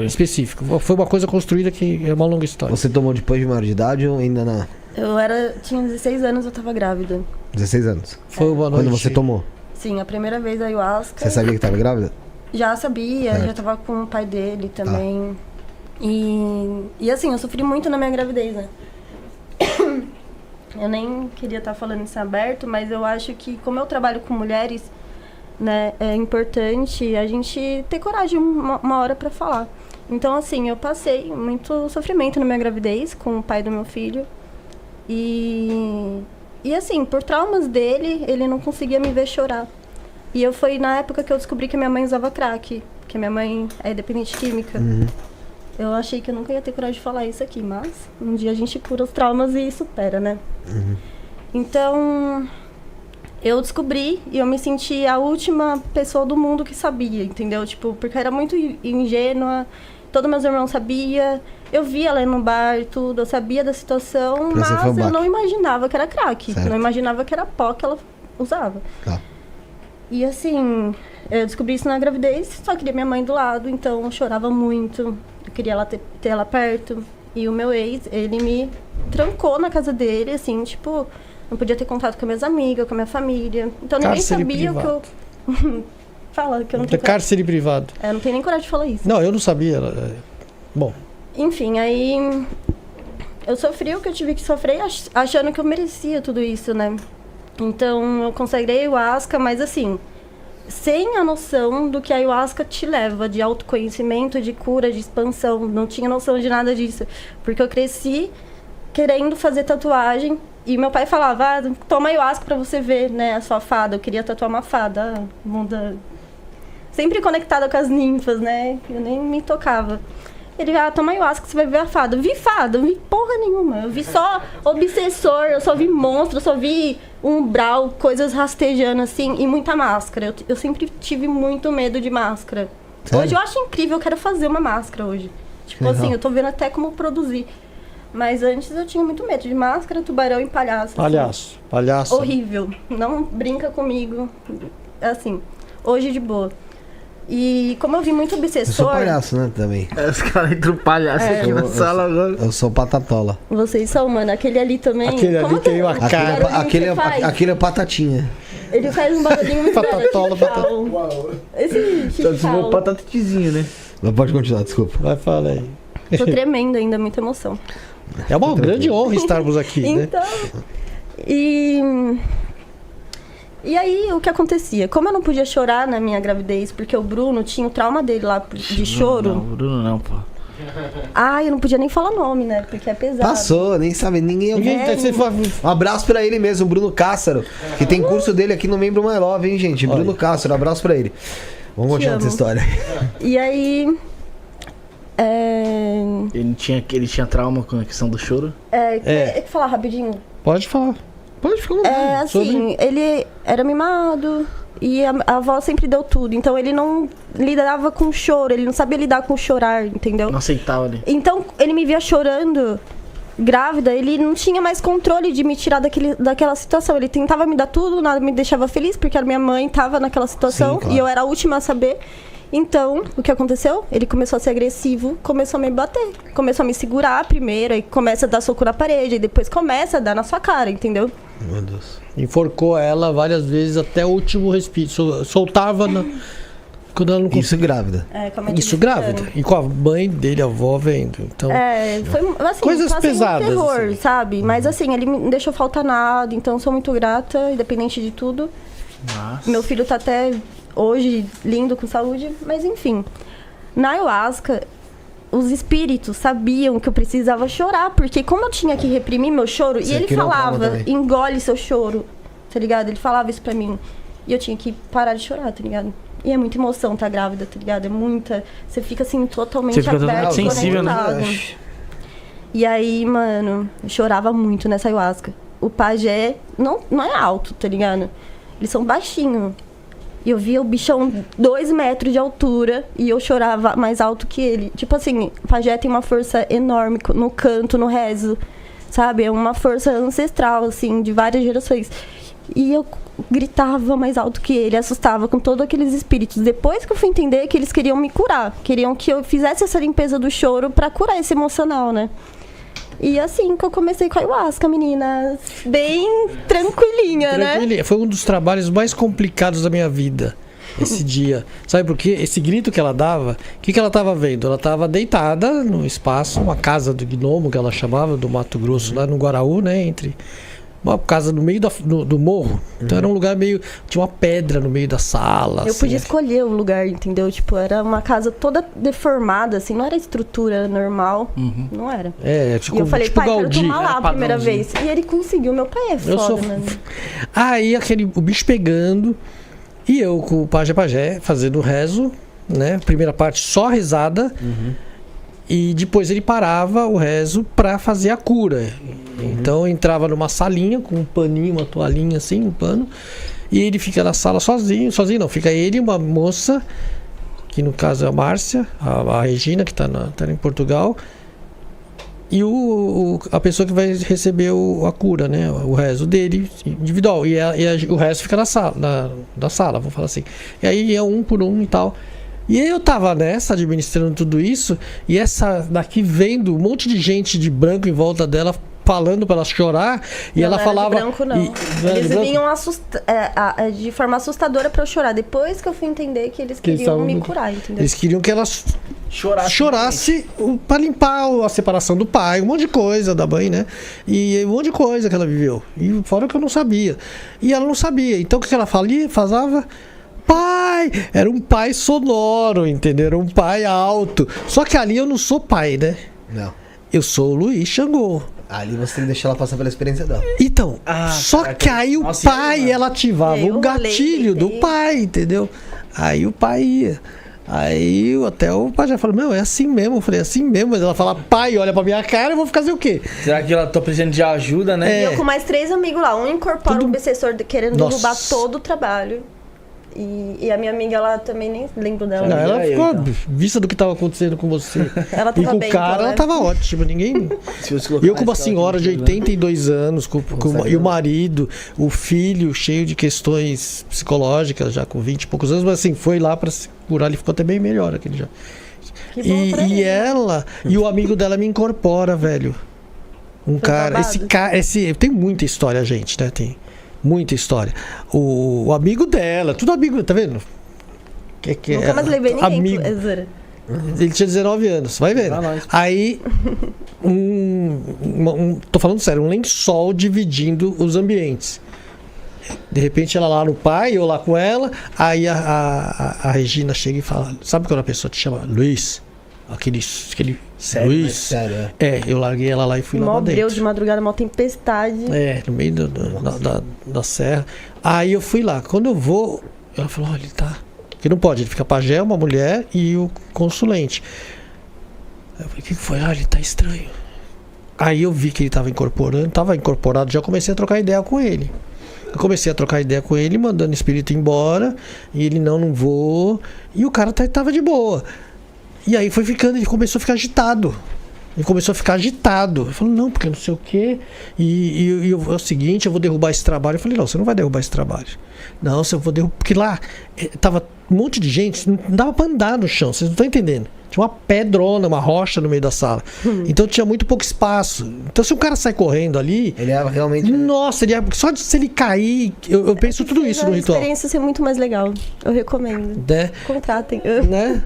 específico. Foi uma coisa construída que é uma longa história. Você tomou depois de maior de idade ou ainda não? Tinha 16 anos, eu tava grávida. 16 anos? Foi uma noite. Quando você tomou? Sim, a primeira vez a ayahuasca. Você sabia que tava grávida? Já sabia, já tava com o pai dele também. E assim, eu sofri muito na minha gravidez, né? Eu nem queria estar falando isso aberto, mas eu acho que como eu trabalho com mulheres, né, é importante a gente ter coragem uma hora pra falar. Então, assim, eu passei muito sofrimento na minha gravidez com o pai do meu filho. E assim, por traumas dele, ele não conseguia me ver chorar. E foi na época que eu descobri que a minha mãe usava crack, que a minha mãe é dependente química. Eu achei que eu nunca ia ter coragem de falar isso aqui, mas um dia a gente cura os traumas e supera, né? Então, eu descobri e eu me senti a última pessoa do mundo que sabia, entendeu? Tipo, porque eu era muito ingênua, todos meus irmãos sabiam, eu via ela no bar e tudo, eu sabia da situação, mas eu não imaginava que era crack, não imaginava que era pó que ela usava. Tá. E assim, eu descobri isso na gravidez, só queria minha mãe do lado, então eu chorava muito, eu queria ter ela perto. E o meu ex, ele me trancou na casa dele, assim, tipo, não podia ter contato com minhas amigas, com a minha família. Então ninguém sabia o que eu... Fala, que eu não tenho cárcere privado. Não tenho nem coragem de falar isso. Não, eu não sabia. Bom. Enfim, aí eu sofri o que eu tive que sofrer, achando que eu merecia tudo isso, né? Então eu consagrei a ayahuasca, mas assim, sem a noção do que a ayahuasca te leva, de autoconhecimento, de cura, de expansão. Não tinha noção de nada disso. Porque eu cresci querendo fazer tatuagem. E meu pai falava, toma ayahuasca pra você ver, né, a sua fada. Eu queria tatuar uma fada, muda... Sempre conectada com as ninfas, né? Eu nem me tocava. Ele, toma ayahuasca, você vai ver a fada. Eu vi fada, não vi porra nenhuma. Eu vi só obsessor, eu só vi monstro, eu só vi umbral, coisas rastejando assim, e muita máscara. Eu sempre tive muito medo de máscara. Sério? Hoje eu acho incrível, eu quero fazer uma máscara hoje. Tipo assim, eu tô vendo até como produzir. Mas antes eu tinha muito medo de máscara, tubarão e palhaço. Palhaço. Horrível. Não brinca comigo. Assim, hoje de boa. E como eu vi muito obsessor... Eu sou palhaço, né, também. Os caras entram palhaço aqui na sala agora. Eu sou patatola. Vocês são, mano. Aquele ali também... Aquele ali tem uma cara. Aquele é patatinha. Ele faz um barulhinho muito patatola, Esse tipo patatizinho, né? Mas pode continuar, desculpa. Vai, fala aí. Tô tremendo ainda, muita emoção. É uma grande honra estarmos aqui, né? Então... E aí, o que acontecia? Como eu não podia chorar na minha gravidez, porque o Bruno tinha o trauma dele lá de choro... Não, Bruno não, pô. Eu não podia nem falar nome, né? Porque é pesado. Passou, nem sabe, ninguém... Um abraço pra ele mesmo, Bruno Cássaro, que tem curso dele aqui no Membro My Love, hein, gente? Bruno Cássaro, abraço pra ele. Vamos continuar essa história. E aí... Ele tinha trauma com a questão do choro? Quer falar rapidinho? Pode falar. Pode ficar. Assim, ele era mimado e a avó sempre deu tudo. Então ele não lidava com choro, ele não sabia lidar com chorar, entendeu? Não aceitava ali. Então ele me via chorando, grávida, ele não tinha mais controle de me tirar daquela situação. Ele tentava me dar tudo, nada me deixava feliz, porque a minha mãe estava naquela situação. Sim, claro. E eu era a última a saber. Então, o que aconteceu? Ele começou a ser agressivo, começou a me bater. Começou a me segurar primeiro, aí começa a dar soco na parede, e depois começa a dar na sua cara, entendeu? Meu Deus. Enforcou ela várias vezes até o último respiro. Soltava quando ela não conseguia. Isso grávida. Isso grávida. E com a mãe dele, a avó, vendo. Então, foi assim, coisas pesadas. Um terror, assim. Sabe? Mas assim, ele não deixou faltar nada, então sou muito grata, independente de tudo. Nossa. Meu filho tá até... hoje, lindo, com saúde, mas enfim. Na ayahuasca, os espíritos sabiam que eu precisava chorar, porque como eu tinha que reprimir meu choro, e ele falava, engole seu choro, tá ligado? Ele falava isso pra mim. E eu tinha que parar de chorar, tá ligado? E é muita emoção tá grávida, tá ligado? É muita... Você fica assim, totalmente aberto, sensível, né? E aí, mano, eu chorava muito nessa ayahuasca. O pajé não é alto, tá ligado? Eles são baixinhos. E eu via o bichão 2 metros de altura e eu chorava mais alto que ele. Tipo assim, o pajé tem uma força enorme no canto, no rezo, sabe? É uma força ancestral, assim, de várias gerações. E eu gritava mais alto que ele, assustava com todos aqueles espíritos. Depois que eu fui entender que eles queriam me curar, queriam que eu fizesse essa limpeza do choro pra curar esse emocional, né? E assim que eu comecei com a ayahuasca, meninas. Bem tranquilinha, né? Foi um dos trabalhos mais complicados da minha vida. Esse dia. Sabe por quê? Esse grito que ela dava, o que ela estava vendo? Ela estava deitada no espaço, uma casa do gnomo, que ela chamava, do Mato Grosso, lá no Guaraú, né? Entre uma casa no meio do morro. Então era um lugar meio... Tinha uma pedra no meio da sala. Eu assim, podia escolher o lugar, entendeu? Tipo, era uma casa toda deformada, assim. Não era estrutura normal. Não era. Tipo, E eu falei, tipo pai, quero Gaudí. tomar lá a primeira padrãozinho. vez. E ele conseguiu. Meu pai é foda, né? Aí o bicho pegando... E eu com o pajé fazendo o rezo, né? Primeira parte só rezada. E depois ele parava o rezo pra fazer a cura. Então eu entrava numa salinha com um paninho, uma toalhinha assim, um pano. E ele fica na sala sozinho não, fica ele e uma moça, que no caso é a Márcia, a Regina, que tá em Portugal. E a pessoa que vai receber a cura, né? O rezo dele, individual. E o resto fica na sala, vamos falar assim. E aí é um por um e tal. E aí eu tava nessa, administrando tudo isso, e essa daqui vendo um monte de gente de branco em volta dela, falando pra ela chorar, e ela falava... De branco, não. Eles vinham de forma assustadora pra eu chorar. Depois que eu fui entender que eles queriam me curar, entendeu? Eles queriam que ela chorasse pra limpar a separação do pai, um monte de coisa da mãe, né? E um monte de coisa que ela viveu. E fora que eu não sabia. E ela não sabia. Então o que ela fazia? Pai! Era um pai sonoro, entendeu? Era um pai alto. Só que ali eu não sou pai, né? Não. Eu sou o Luiz Xangô. Ali você tem que deixar ela passar pela experiência dela. Então, só caraca. que aí Nossa, o pai, ela ativava o gatilho do pai, entendeu? Aí o pai ia. Aí até o pai já falou, meu, é assim mesmo. Eu falei, assim mesmo. Mas ela fala, pai, olha pra minha cara, eu vou fazer o quê? Será que ela tá precisando de ajuda, né? E eu com mais 3 amigos lá. Um incorpora um obsessor querendo derrubar Nossa. todo o trabalho. E a minha amiga, ela também nem lembro dela. Não, ela aí, ficou então. vista do que tava acontecendo com você. Ela E tava com o bem, cara, então, ela né? tava ótima. Ninguém... Se você colocar Eu com uma essa senhora de ajuda, 82 anos, e o marido, o filho cheio de questões psicológicas, já com 20 e poucos anos, mas assim, foi lá pra se curar, ele ficou até bem melhor aquele já. Que bom pra ele. E o amigo dela me incorpora, velho. Um cara, babado. tem muita história, gente, né? Tem muita história. O amigo dela, tudo amigo, tá vendo? Nunca mais levei ninguém. Amigo. Ele tinha 19 anos, vai vendo. Aí, tô falando sério, um lençol dividindo os ambientes. De repente ela lá no pai, eu lá com ela, aí a Regina chega e fala, sabe quando a pessoa te chama Luiz? Aquele Sério, Luiz. Sério, Eu larguei ela lá e fui lá Mó pra dentro. breu de madrugada, mó tempestade. No meio da serra. Aí eu fui lá. Quando eu vou, ela falou, olha, ele tá... Porque não pode, ele fica pajé, uma mulher e o consulente. Aí eu falei, o que foi? Ele tá estranho. Aí eu vi que ele tava incorporado, já comecei a trocar ideia com ele. Eu comecei a trocar ideia com ele, mandando o espírito embora, e ele não vou. E o cara tava de boa. E aí foi ficando, ele começou a ficar agitado. Ele falou, não, porque não sei o quê. E é o seguinte, eu vou derrubar esse trabalho. Eu falei, não, você não vai derrubar esse trabalho. Não, eu vou derrubar. Porque lá tava um monte de gente, não dava pra andar no chão, vocês não estão entendendo. Tinha uma pedrona, uma rocha no meio da sala. Então tinha muito pouco espaço. Então se o cara sai correndo ali... Ele era realmente... Nossa, só de se ele cair... Eu penso tudo isso no ritual. A experiência ser muito mais legal. Eu recomendo. Né? Contratem. Né?